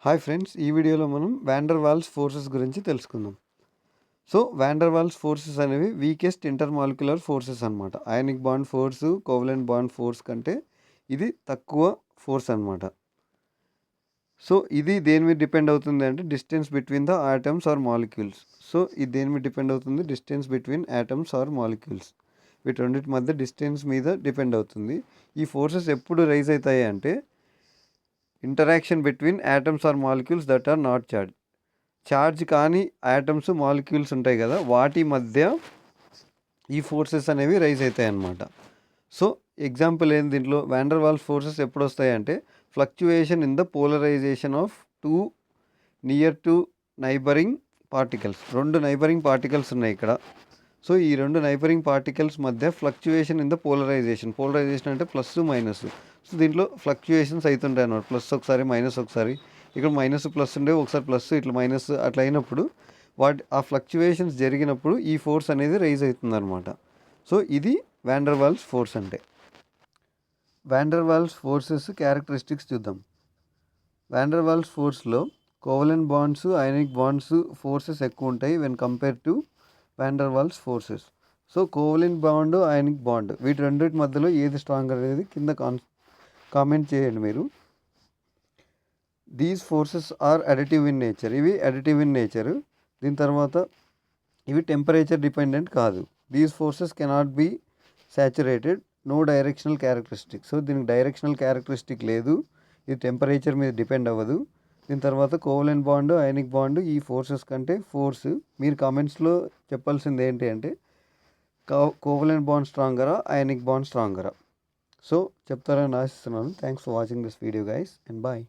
Hi friends, ఈ వీడియోలో మనం వాండర్ వాల్స్ ఫోర్సెస్ గురించి తెలుసుకుందాం. సో వాండర్ వాల్స్ ఫోర్సెస్ అనేవి వీకెస్ట్ ఇంటర్మాలిక్యులర్ ఫోర్సెస్ అనమాట. Ionic bond force, covalent bond force కంటే ఇది తక్కువ ఫోర్స్ అనమాట. సో ఇది దేని మీద డిపెండ్ అవుతుంది అంటే distance between the atoms are molecules. So ఇది దేని మీద డిపెండ్ అవుతుంది? Distance between atoms are molecules. వీటి రెండింటి మధ్య డిస్టెన్స్ మీద డిపెండ్ అవుతుంది. ఈ ఫోర్సెస్ ఎప్పుడు రైజ్ అవుతాయి అంటే interaction between atoms or molecules that are not charge. Charge కానీ యాటమ్స్ మాలిక్యూల్స్ ఉంటాయి కదా, వాటి మధ్య ఈ ఫోర్సెస్ అనేవి రైజ్ అవుతాయి అన్నమాట. సో ఎగ్జాంపుల్ ఏంటి దీంట్లో? వాండర్ వాల్స్ ఫోర్సెస్ ఎప్పుడు వస్తాయంటే fluctuation in the polarisation of two near to neighbouring particles. రెండు నైబరింగ్ పార్టికల్స్ ఉన్నాయి ఇక్కడ. సో ఈ రెండు నైబరింగ్ పార్టికల్స్ మధ్య ఫ్లక్చుయేషన్ ఇన్ ద పోలరైజేషన్ అంటే ప్లస్ మైనస్. సో దీంట్లో ఫ్లక్చుయేషన్స్ అవుతుంటాయి అన్నమాట. ప్లస్ ఒకసారి, మైనస్ ఒకసారి. ఇక్కడ మైనస్ ప్లస్ ఉండే, ఒకసారి ప్లస్, ఇట్లా మైనస్ అట్లా అయినప్పుడు ఆ ఫ్లక్చుయేషన్స్ జరిగినప్పుడు ఈ ఫోర్స్ అనేది రైజ్ అవుతుంది అనమాట. సో ఇది వాండర్ వాల్స్ ఫోర్స్ అంటే. వాండర్ వాల్స్ ఫోర్సెస్ క్యారెక్టరిస్టిక్స్ చూద్దాం. వాండర్ వాల్స్ ఫోర్స్లో covalent bonds, ionic bonds forces ఎక్కువ ఉంటాయి when compare to van der Waals forces. So covalent bond, ionic bond వీటి రెండింటి మధ్యలో ఏది స్ట్రాంగర్ అనేది కింద కామెంట్ చేయండి మీరు. These forces are additive in nature. ఇవి అడిటివ్ ఇన్ నేచర్. దీని తర్వాత ఇవి టెంపరేచర్ డిపెండెంట్ కాదు. These forces cannot be saturated, no directional characteristic. So దీనికి డైరెక్షనల్ క్యారెక్టరిస్టిక్ లేదు, ఇది టెంపరేచర్ మీద డిపెండ్ అవ్వదు. దీని తర్వాత కోవలెంట్ బాండ్, అయానిక్ బాండ్ ఈ ఫోర్సెస్ కంటే ఫోర్స్ మీరు కామెంట్స్లో చెప్పాల్సింది ఏంటి అంటే కోవలెంట్ బాండ్ స్ట్రాంగరా, అయానిక్ బాండ్ స్ట్రాంగరా? సో చెప్తారని ఆశిస్తున్నాను. Thanks for watching this video guys, and bye.